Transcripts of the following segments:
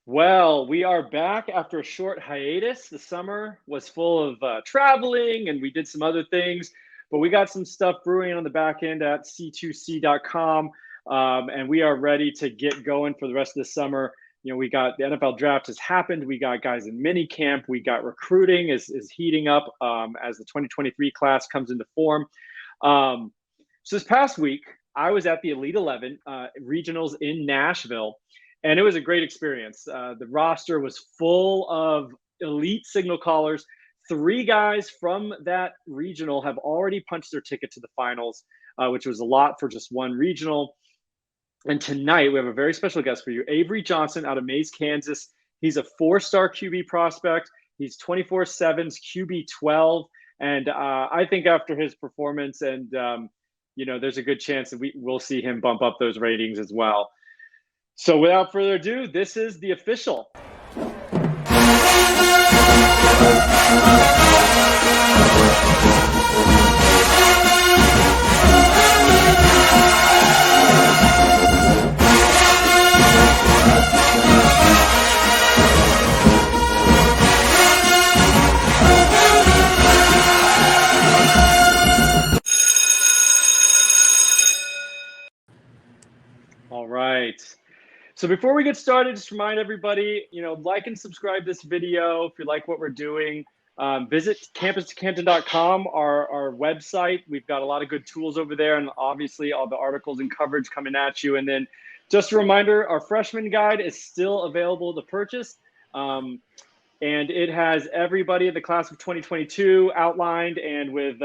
Well, we are back after a short hiatus. The summer was full of traveling and we did some other things, but we got some stuff brewing on the back end at c2c.com. And we are ready to get going for the rest of the summer. We got the NFL draft has happened. We got guys in mini camp. We got recruiting is heating up as the 2023 class comes into form. So this past week, I was at the Elite 11 regionals in Nashville, and it was a great experience. The roster was full of elite signal callers. Three guys from that regional have already punched their ticket to the finals, which was a lot for just one regional. And tonight we have a very special guest for you, Avery Johnson out of Mays, Kansas. He's a four-star QB prospect. He's 24/7's QB 12. And I think after his performance and there's a good chance that we'll see him bump up those ratings as well. So without further ado, this is the official. All right. So before we get started, just remind everybody, like and subscribe this video if you like what we're doing. Visit campus2canton.com, our website. We've got a lot of good tools over there, and obviously all the articles and coverage coming at you. And then just a reminder, our freshman guide is still available to purchase. And it has everybody in the class of 2022 outlined and with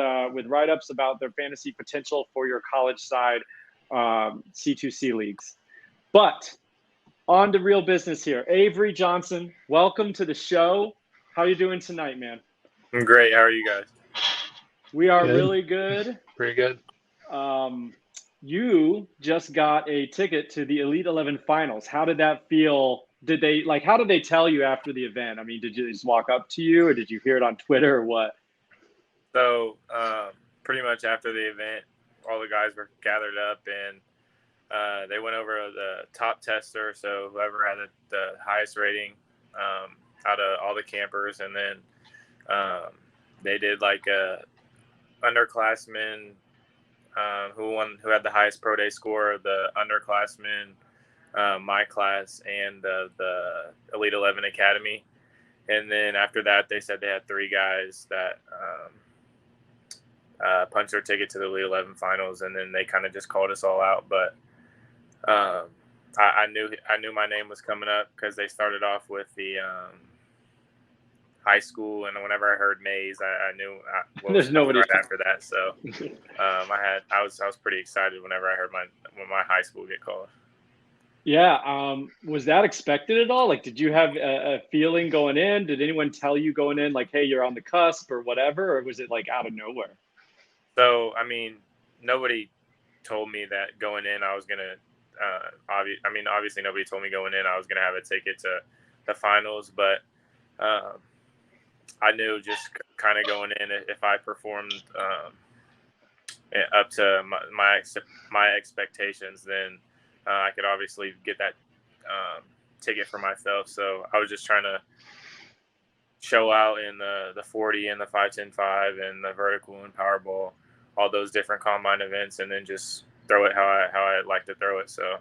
write-ups about their fantasy potential for your college side C2C leagues. But on to real business here. Avery Johnson, welcome to the show. How are you doing tonight, man? I'm great. How are you guys? We are really good. Pretty good. You just got a ticket to the Elite 11 finals. How did that feel? How did they tell you after the event? I mean, did you just walk up to you or did you hear it on Twitter or what? So pretty much after the event, all the guys were gathered up and they went over the top tester, so whoever had the highest rating out of all the campers, and then they did like a underclassmen who had the highest pro day score, the underclassmen, my class, and the Elite 11 Academy. And then after that, they said they had three guys that punched their ticket to the Elite 11 finals, and then they kind of just called us all out. But I knew my name was coming up because they started off with the high school, and whenever I heard Mays, I knew there's nobody right after that. So I was pretty excited whenever I heard my high school get called. Yeah. Was that expected at all? Like, did you have a feeling going in? Did anyone tell you going in, like, hey, you're on the cusp or whatever? Or was it like out of nowhere? So, I mean, nobody told me that going in I was going to obviously nobody told me going in I was going to have a ticket to the finals, but I knew just kind of going in, if I performed up to my expectations, then I could obviously get that ticket for myself. So I was just trying to show out in the 40 and the 5-10-5 and the vertical and Powerball, all those different combine events, and then just throw it how I like to throw it. So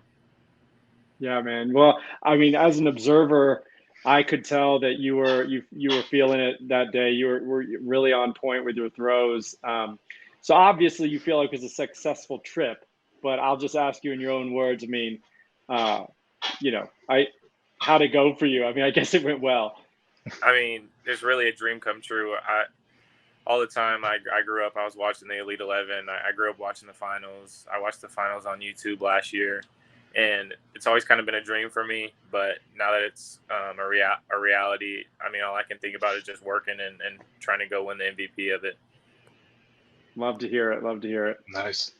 yeah, man. Well, I mean, as an observer, I could tell that you were feeling it that day. You were really on point with your throws. So obviously you feel like it was a successful trip, but I'll just ask you in your own words. I mean, how'd it go for you? I mean, I guess it went well. I mean, it's really a dream come true. All the time I grew up, I was watching the Elite 11. I grew up watching the finals. I watched the finals on YouTube last year, and it's always kind of been a dream for me. But now that it's a reality, I mean, all I can think about is just working and trying to go win the MVP of it. Love to hear it. Nice.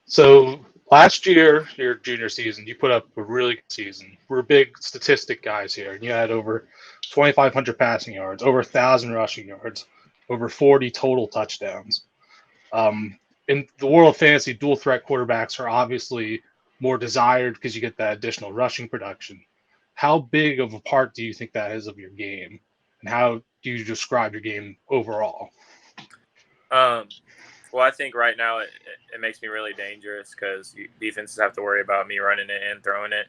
So last year, your junior season, you put up a really good season. We're big statistic guys here, and you had over 2,500 passing yards, over 1,000 rushing yards, over 40 total touchdowns. In the world of fantasy, dual threat quarterbacks are obviously more desired because you get that additional rushing production. how big of a part do you think that is of your game, and how do you describe your game overall? Well, I think right now it makes me really dangerous because defenses have to worry about me running it and throwing it.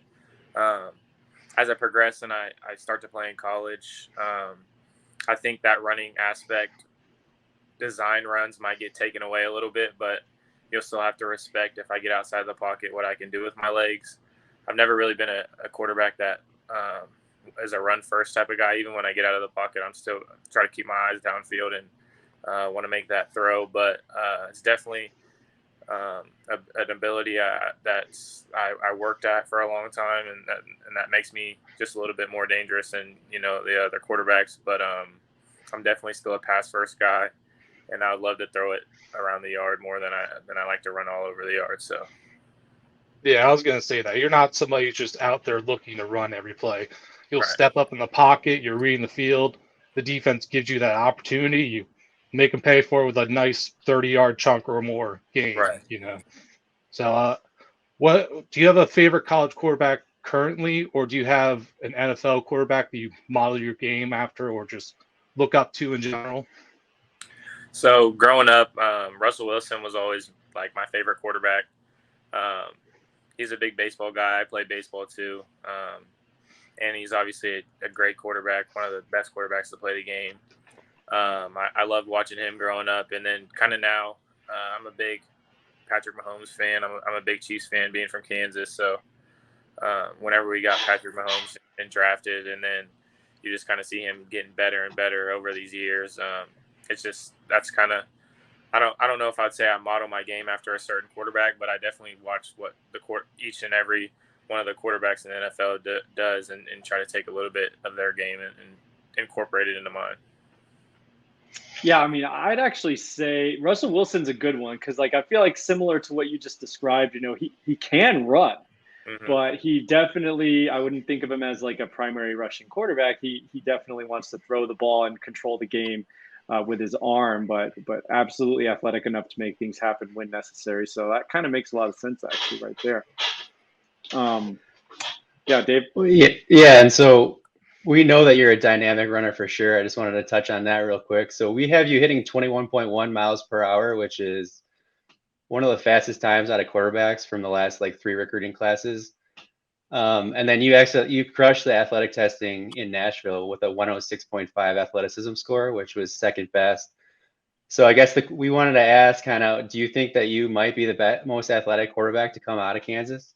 As I progress and I start to play in college, I think that running aspect, design runs might get taken away a little bit, but you'll still have to respect if I get outside the pocket what I can do with my legs. I've never really been a quarterback that is a run first type of guy. Even when I get out of the pocket, I'm still try to keep my eyes downfield and want to make that throw. But it's definitely an ability that I worked at for a long time, and that makes me just a little bit more dangerous than the other quarterbacks. But I'm definitely still a pass first guy, and I would love to throw it around the yard more than I like to run all over the yard. So. Yeah, I was going to say that. You're not somebody who's just out there looking to run every play. You'll Right. step up in the pocket. You're reading the field. The defense gives you that opportunity. You make them pay for it with a nice 30-yard chunk or more game. Right. So, what do you have a favorite college quarterback currently, or do you have an NFL quarterback that you model your game after, or just look up to in general? So growing up, Russell Wilson was always like my favorite quarterback. He's a big baseball guy. I play baseball too. And he's obviously a great quarterback, one of the best quarterbacks to play the game. I loved watching him growing up. And then kind of now, I'm a big Patrick Mahomes fan. I'm a big Chiefs fan being from Kansas. So whenever we got Patrick Mahomes and drafted, and then you just kind of see him getting better and better over these years. It's just, that's kind of, I don't know if I'd say I model my game after a certain quarterback, but I definitely watch what each and every one of the quarterbacks in the NFL does and try to take a little bit of their game and incorporate it into mine. Yeah, I mean, I'd actually say Russell Wilson's a good one because, like, I feel like similar to what you just described, he can run, but he definitely, I wouldn't think of him as like a primary rushing quarterback. He definitely wants to throw the ball and control the game with his arm, but absolutely athletic enough to make things happen when necessary. So that kind of makes a lot of sense actually right there. Yeah, Dave. Yeah, and so we know that you're a dynamic runner for sure. I just wanted to touch on that real quick. So we have you hitting 21.1 miles per hour, which is one of the fastest times out of quarterbacks from the last like 3 recruiting classes. And then you crushed the athletic testing in Nashville with a 106.5 athleticism score, which was second best. So I guess we wanted to ask kind of, do you think that you might be the most athletic quarterback to come out of Kansas?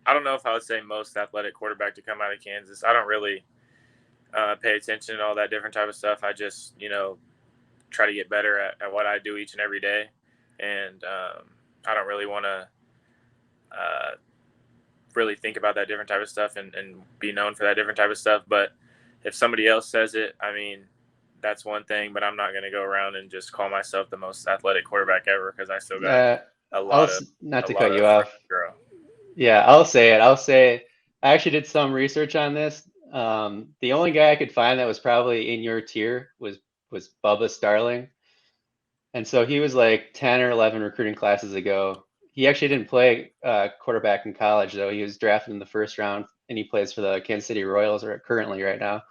I don't know if I would say most athletic quarterback to come out of Kansas. I don't really pay attention to all that different type of stuff. I just, try to get better at what I do each and every day. And I don't really want to really think about that different type of stuff and be known for that different type of stuff. But if somebody else says it, I mean, that's one thing, but I'm not going to go around and just call myself the most athletic quarterback ever because I still got a lot of cut you off. Grow. Yeah, I'll say it. I actually did some research on this. The only guy I could find that was probably in your tier was Bubba Starling. And so he was like 10 or 11 recruiting classes ago. He actually didn't play quarterback in college, though. He was drafted in the first round, and he plays for the Kansas City Royals currently right now.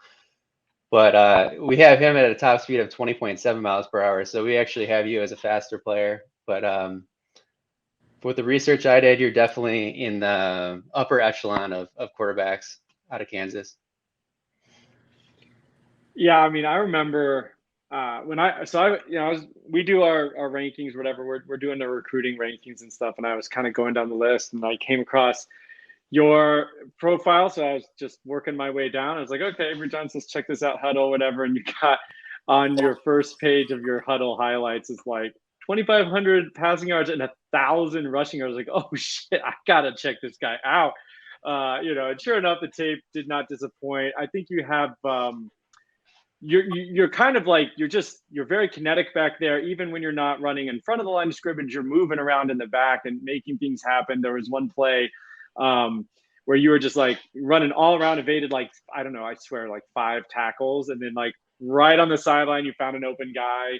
But we have him at a top speed of 20.7 miles per hour. So we actually have you as a faster player. But with the research I did, you're definitely in the upper echelon of quarterbacks out of Kansas. Yeah, I mean, I remember we do our rankings, whatever. We're doing the recruiting rankings and stuff, and I was kind of going down the list, and I came across your profile, so I was just working my way down. I was like, okay, Avery Johnson, let's check this out, Huddle, whatever. And you got on your first page of your Huddle highlights is like 2,500 passing yards and 1,000 rushing yards. I was like, oh shit, I gotta check this guy out. And sure enough, the tape did not disappoint. I think you have. You're kind of like you're very kinetic back there. Even when you're not running in front of the line of scrimmage, you're moving around in the back and making things happen. There was one play where you were just like running all around, evaded like, I don't know, I swear like 5 tackles, and then like right on the sideline you found an open guy,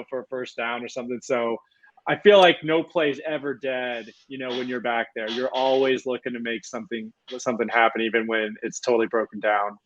for a first down or something. So I feel like no play's ever dead, when you're back there. You're always looking to make something happen, even when it's totally broken down.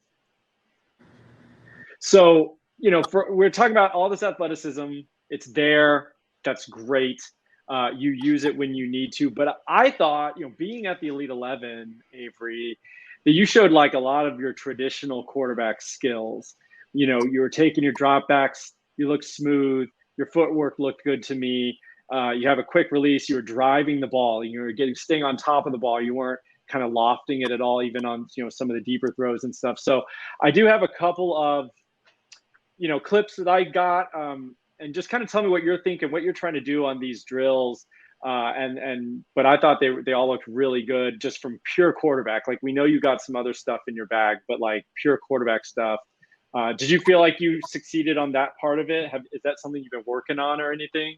So, we're talking about all this athleticism. It's there. That's great. You use it when you need to. But I thought, being at the Elite 11, Avery, that you showed like a lot of your traditional quarterback skills. You were taking your dropbacks. You looked smooth. Your footwork looked good to me. You have a quick release. You were driving the ball. You were staying on top of the ball. You weren't kind of lofting it at all, even on some of the deeper throws and stuff. So I do have a couple of clips that I got, and just kind of tell me what you're thinking, what you're trying to do on these drills. But I thought they all looked really good just from pure quarterback. Like, we know you got some other stuff in your bag, but like pure quarterback stuff. Did you feel like you succeeded on that part of it? Is that something you've been working on or anything?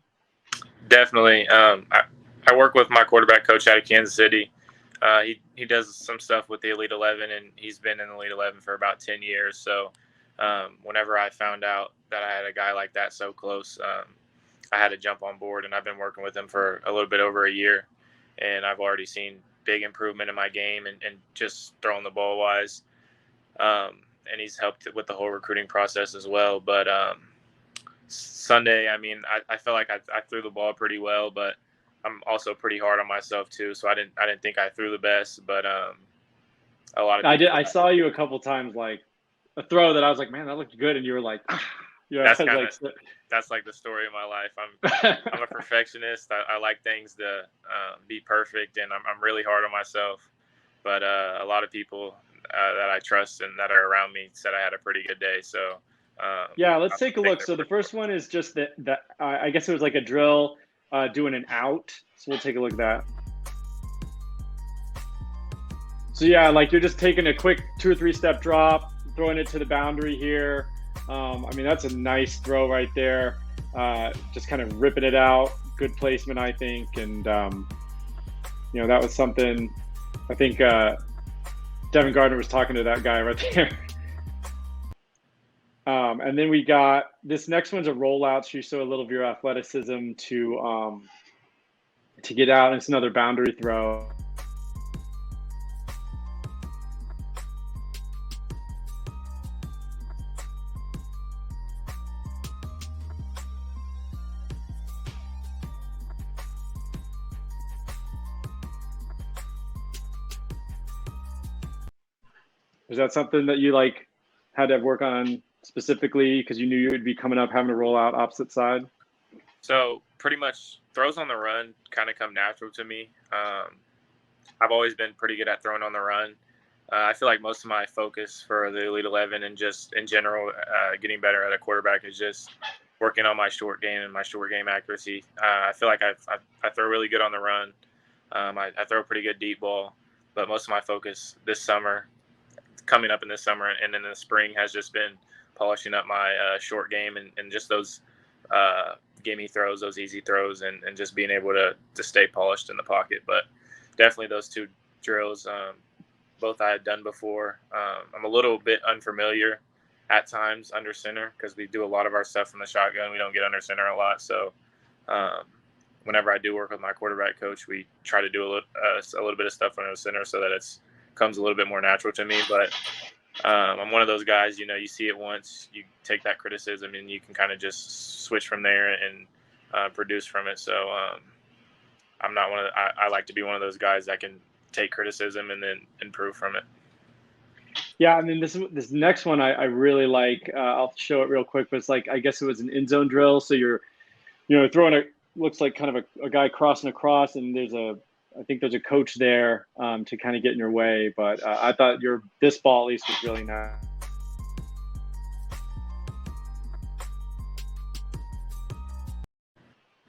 Definitely. I work with my quarterback coach out of Kansas City. He does some stuff with the Elite 11, and he's been in the Elite 11 for about 10 years. So whenever I found out that I had a guy like that so close, I had to jump on board, and I've been working with him for a little bit over a year, and I've already seen big improvement in my game and just throwing the ball wise. And he's helped with the whole recruiting process as well. But Sunday, I felt like I threw the ball pretty well, but I'm also pretty hard on myself too. So I didn't think I threw the best, but a lot of I saw you a couple times, like a throw that I was like, man, that looked good, and you were like, that's like the story of my life. I'm a perfectionist. I like things to be perfect, and I'm really hard on myself. But a lot of people that I trust and that are around me said I had a pretty good day. So let's take a look. So the first one is just that I guess it was like a drill doing an out. So we'll take a look at that. So like you're just taking a quick 2 or 3 step drop, throwing it to the boundary here. That's a nice throw right there. Just kind of ripping it out. Good placement, I think. And, that was something I think Devin Gardner was talking to that guy right there. And then we got this next one's a rollout. So you show a little of your athleticism to get out. And it's another boundary throw. Was that something that you had to work on specifically because you knew you would be coming up having to roll out opposite side? So pretty much throws on the run kind of come natural to me. I've always been pretty good at throwing on the run. I feel like most of my focus for the Elite 11 and just in general getting better at a quarterback is just working on my short game and my short game accuracy. I feel like I throw really good on the run. I throw a pretty good deep ball, but most of my focus coming up in this summer and in the spring has just been polishing up my short game and just those gimme throws, those easy throws, and just being able to stay polished in the pocket. But definitely those 2 drills, both I had done before. I'm a little bit unfamiliar at times under center because we do a lot of our stuff from the shotgun. We don't get under center a lot. So whenever I do work with my quarterback coach, we try to do a little bit of stuff under center so that comes a little bit more natural to me. But I'm one of those guys, you see it once, you take that criticism and you can kind of just switch from there and produce from it. So I'm not I like to be one of those guys that can take criticism and then improve from it. Yeah, this next one I really like. I'll show it real quick, but it's I guess it was an end zone drill. So you're throwing looks like kind of a guy crossing across, and I think there's a coach there to kind of get in your way. But I thought this ball at least was really nice.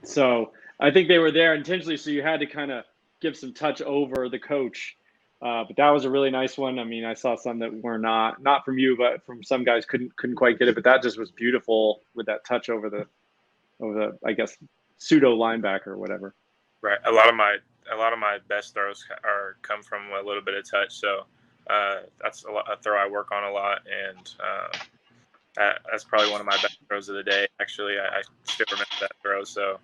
So I think they were there intentionally, so you had to kind of give some touch over the coach. But that was a really nice one. I saw some that were not from you, but from some guys couldn't quite get it. But that just was beautiful with that touch over the I guess pseudo linebacker or whatever. Right. A lot of my best throws come from a little bit of touch. So that's a throw I work on a lot, and that's probably one of my best throws of the day. Actually, I still remember that throw. So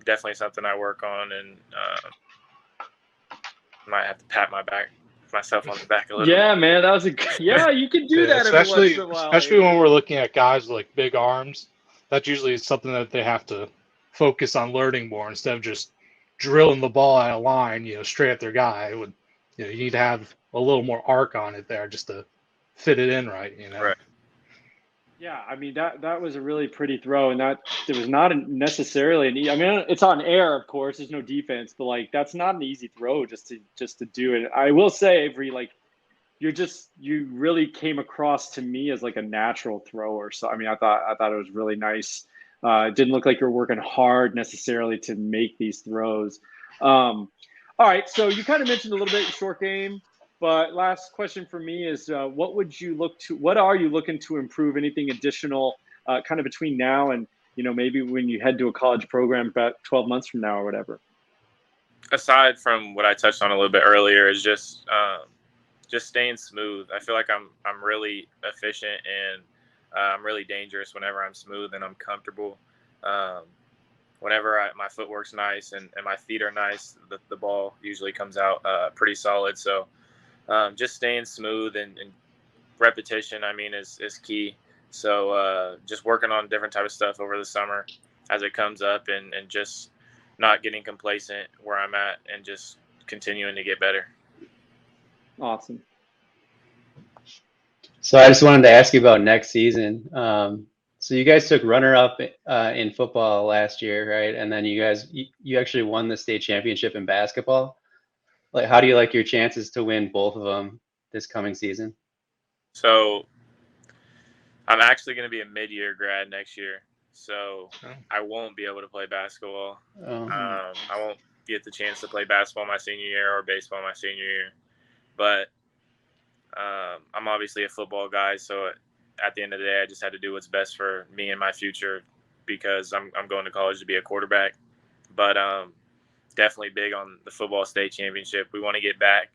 Definitely something I work on, and might have to pat myself on the back a little. Yeah, man, that was you can do that every once in a while. Especially when we're looking at guys with like big arms. That's usually something that they have to focus on learning more instead of just drilling the ball out of line, straight at their guy. You need to have a little more arc on it there just to fit it in right. Right. Yeah, I mean that was a really pretty throw, and that there was not necessarily I mean, it's on air, of course. There's no defense, but like that's not an easy throw just to do it. I will say, Avery, like you really came across to me as like a natural thrower. So I mean, I thought it was really nice. It didn't look like you're working hard necessarily to make these throws. All right, so you kind of mentioned a little bit short game. But last question for me is, what are you looking to improve? Anything additional, kind of between now and maybe when you head to a college program about 12 months from now or whatever? Aside from what I touched on a little bit earlier, is just staying smooth. I feel like I'm really efficient and I'm really dangerous whenever I'm smooth and I'm comfortable. Whenever my footwork's nice and my feet are nice, the ball usually comes out pretty solid. So. Just staying smooth and repetition, I mean, is key. So just working on different type of stuff over the summer as it comes up and just not getting complacent where I'm at and just continuing to get better. Awesome. So I just wanted to ask you about next season. So you guys took runner-up in football last year, right? And then you actually won the state championship in basketball. Like, how do you like your chances to win both of them this coming season? So I'm actually going to be a mid-year grad next year, so I won't be able to play basketball. I won't get the chance to play basketball my senior year or baseball my senior year. But I'm obviously a football guy, so at the end of the day, I just had to do what's best for me and my future because I'm going to college to be a quarterback. But definitely big on the football state championship. We want to get back,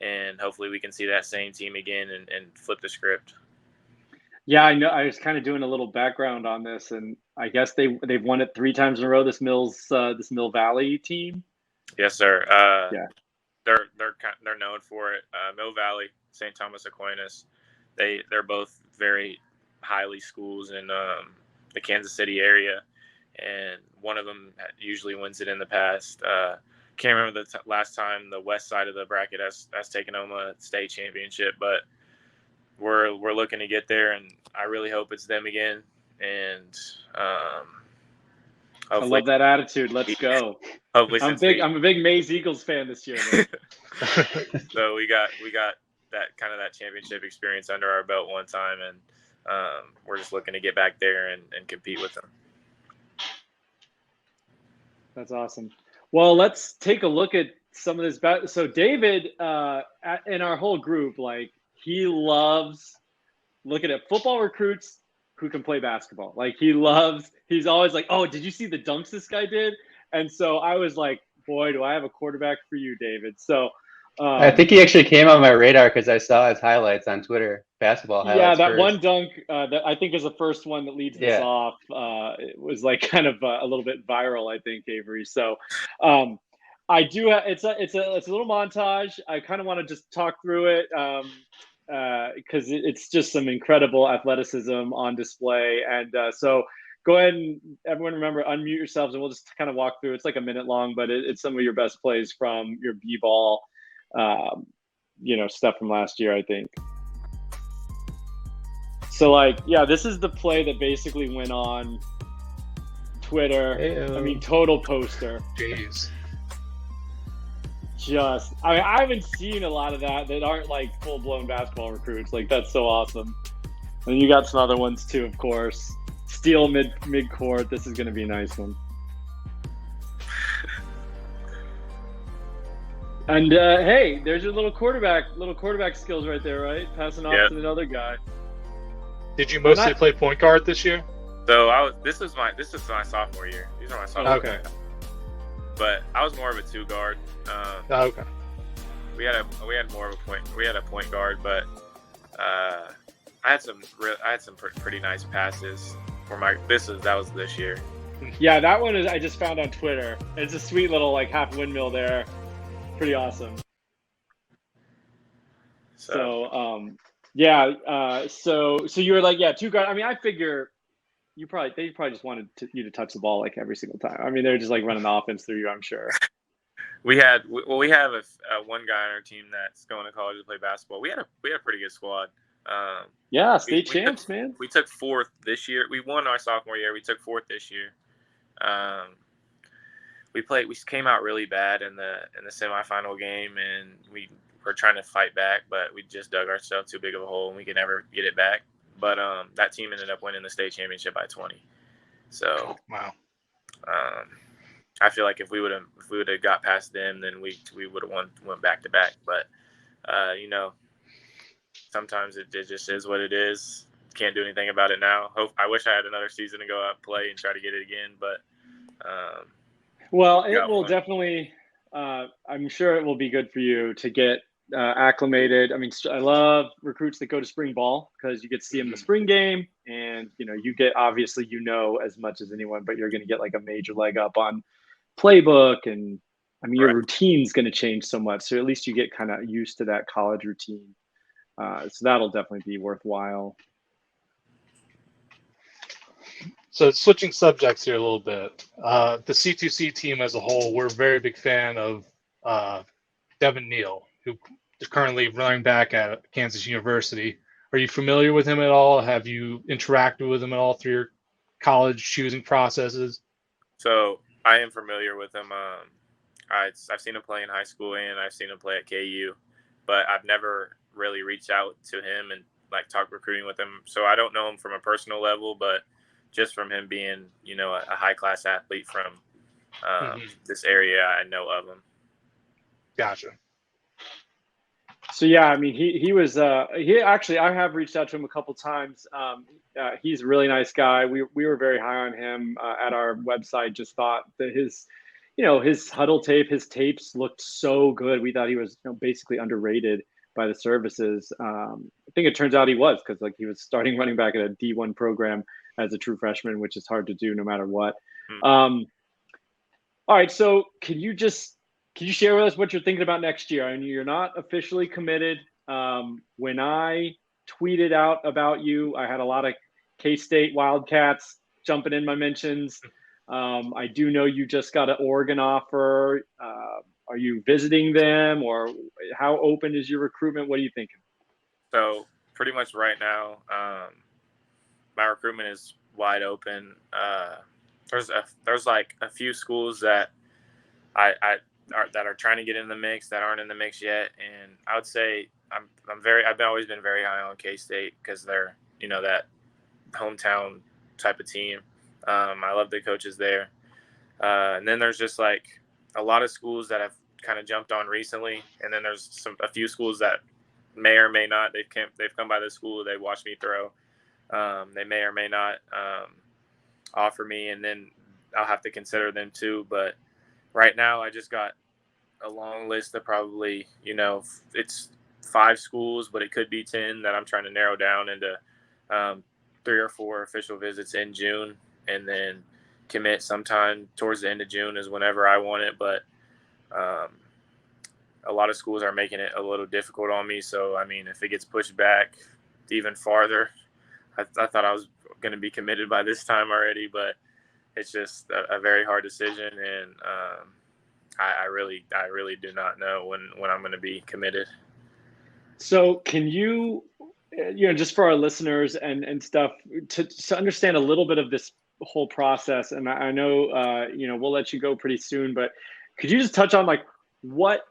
and hopefully we can see that same team again and flip the script. Yeah, I know. I was kind of doing a little background on this, and I guess they've won it 3 times in a row. This Mill Valley team. Yes, sir. Yeah, they're known for it. Mill Valley, St. Thomas Aquinas. They're both very highly schools in the Kansas City area. And one of them usually wins it in the past. Can't remember the last time the west side of the bracket has taken home a state championship, but we're looking to get there, and I really hope it's them again. And I love that attitude. Let's go. Hopefully, I'm a big Mays Eagles fan this year. So we got that championship experience under our belt one time, and we're just looking to get back there and compete with them. That's awesome. Well, let's take a look at some of this. So David, in our whole group, like he loves looking at football recruits who can play basketball. Like he's always like, oh, did you see the dunks this guy did? And so I was like, boy, do I have a quarterback for you, David. So I think he actually came on my radar because I saw his highlights on Twitter, basketball highlights. Yeah, that first. one dunk that I think is the first one that leads us off. It was like kind of a little bit viral, I think, Avery. So I do. It's a little montage. I kind of want to just talk through it because it's just some incredible athleticism on display. And so go ahead and everyone remember unmute yourselves, and we'll just kind of walk through. It's like a minute long, but it's some of your best plays from your B-ball. Stuff from last year, I think. So this is the play that basically went on Twitter. Hey-o. I mean, total poster. Jeez. I haven't seen a lot of that aren't like full-blown basketball recruits. Like, that's so awesome. And you got some other ones too, of course. Steal mid-court. This is going to be a nice one. And hey, there's your little quarterback skills right there, right? Passing off to another guy. Did you mostly play point guard this year? So this is my sophomore year. These are my sophomore okay. year. But I was more of a 2 guard. Okay. We had more of a point. We had a point guard, but I had some pretty nice passes for that was this year. Yeah, that one I just found on Twitter. It's a sweet little like half windmill there. Pretty awesome. So so you were like, yeah, 2 guards. I mean, I figure they probably just wanted you to touch the ball like every single time. I mean, they're just like running the offense through you, I'm sure. We have one guy on our team that's going to college to play basketball. We had a pretty good squad. Yeah, state champs, man. We took 4th this year. We won our sophomore year. We took 4th this year. We came out really bad in the semifinal game, and we were trying to fight back, but we just dug ourselves too big of a hole, and we could never get it back. But that team ended up winning the state championship by 20. So wow. I feel like if we would have got past them, then we would have went back to back. But sometimes it just is what it is. Can't do anything about it now. I wish I had another season to go out and play and try to get it again, but well, it will definitely. I'm sure it will be good for you to get acclimated. I mean, I love recruits that go to spring ball because you get to see them in the spring game, and you get obviously as much as anyone, but you're going to get like a major leg up on playbook, and I mean your routine's going to change so much. So at least you get kind of used to that college routine. So that'll definitely be worthwhile. So switching subjects here a little bit, the C2C team as a whole, we're a very big fan of Devin Neal, who is currently running back at Kansas University. Are you familiar with him at all? Have you interacted with him at all through your college choosing processes? So I am familiar with him. I've seen him play in high school, and I've seen him play at KU, but I've never really reached out to him and like talk recruiting with him. So I don't know him from a personal level, but just from him being, a high-class athlete from this area, I know of him. Gotcha. So, yeah, I mean, he was I have reached out to him a couple times. He's a really nice guy. We were very high on him at our website, just thought that his huddle tape, his tapes looked so good. We thought he was basically underrated by the services. I think it turns out he was, because like he was starting running back at a D1 program as a true freshman, which is hard to do no matter what. All right, so can you share with us what you're thinking about next year? I mean, you're not officially committed. When I tweeted out about you, I had a lot of K-State Wildcats jumping in my mentions. I do know you just got an Oregon offer. Are you visiting them, or how open is your recruitment? What are you thinking? So pretty much right now, my recruitment is wide open. There's like a few schools that that are trying to get in the mix that aren't in the mix yet, and I would say I've always been very high on K-State because they're that hometown type of team. I love the coaches there, and then there's just like a lot of schools that have kind of jumped on recently, and then there's a few schools that may or may not. They've come by the school, they watched me throw. They may or may not offer me, and then I'll have to consider them too. But right now, I just got a long list of probably, it's 5 schools, but it could be 10 that I'm trying to narrow down into 3 or 4 official visits in June, and then commit sometime towards the end of June is whenever I want it. But a lot of schools are making it a little difficult on me. So, I mean, if it gets pushed back even farther, I thought I was going to be committed by this time already, but it's just a very hard decision, and I really do not know when I'm going to be committed. So can you, just for our listeners and stuff, to understand a little bit of this whole process, and I know, we'll let you go pretty soon, but could you just touch on like what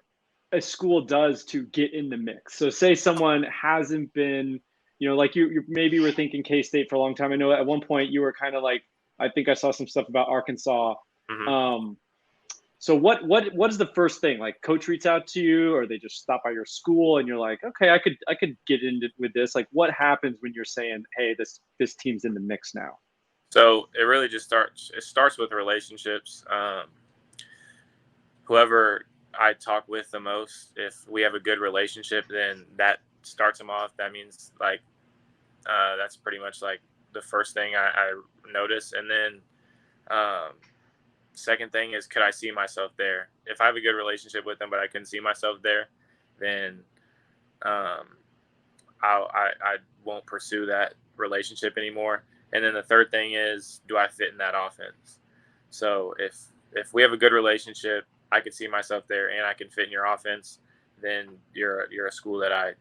a school does to get in the mix? So say someone hasn't been, like you maybe were thinking K-State for a long time. I know at one point you were kind of like, I think I saw some stuff about Arkansas. Mm-hmm. So what is the first thing? Like coach reaches out to you, or they just stop by your school and you're like, okay, I could get into with this. Like what happens when you're saying, hey, this team's in the mix now? So it really just starts with relationships. Whoever I talk with the most, if we have a good relationship, then that starts them off. That means like that's pretty much like the first thing I notice. And then Second thing is, could I see myself there? If I have a good relationship with them, but I couldn't see myself there, then I won't pursue that relationship anymore. And then the third thing is, do I fit in that offense? So if we have a good relationship, I could see myself there, and I can fit in your offense, then you're a school that I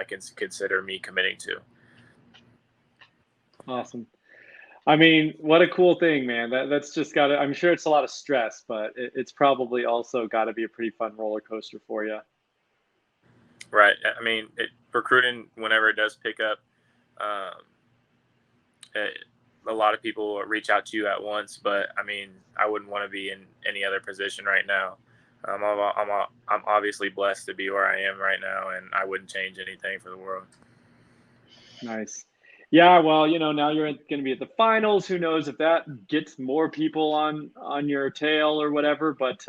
can consider me committing to. Awesome. I mean, what a cool thing, man. That's just got to, I'm sure it's a lot of stress, but it's probably also got to be a pretty fun roller coaster for you. Right. I mean, recruiting, whenever it does pick up, a lot of people reach out to you at once, but I mean, I wouldn't want to be in any other position right now. I'm obviously blessed to be where I am right now, and I wouldn't change anything for the world. Nice. Yeah, well, now you're going to be at the finals. Who knows if that gets more people on your tail or whatever. But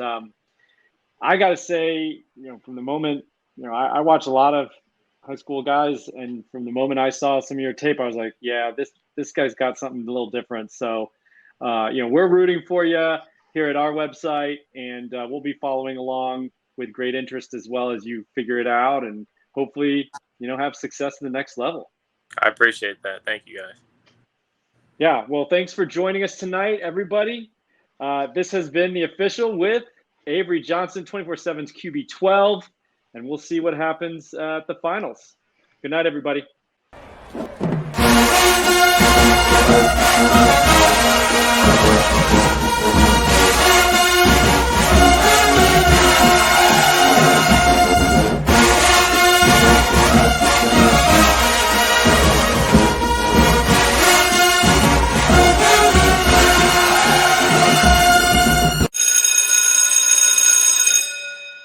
I got to say, from the moment, I watch a lot of high school guys, and from the moment I saw some of your tape, I was like, yeah, this guy's got something a little different. So, we're rooting for you here at our website, and we'll be following along with great interest as well as you figure it out, and hopefully, have success in the next level. I appreciate that. Thank you, guys. Yeah, well, thanks for joining us tonight, everybody. This has been The Official with Avery Johnson, 24/7's QB12, and we'll see what happens at the finals. Good night, everybody.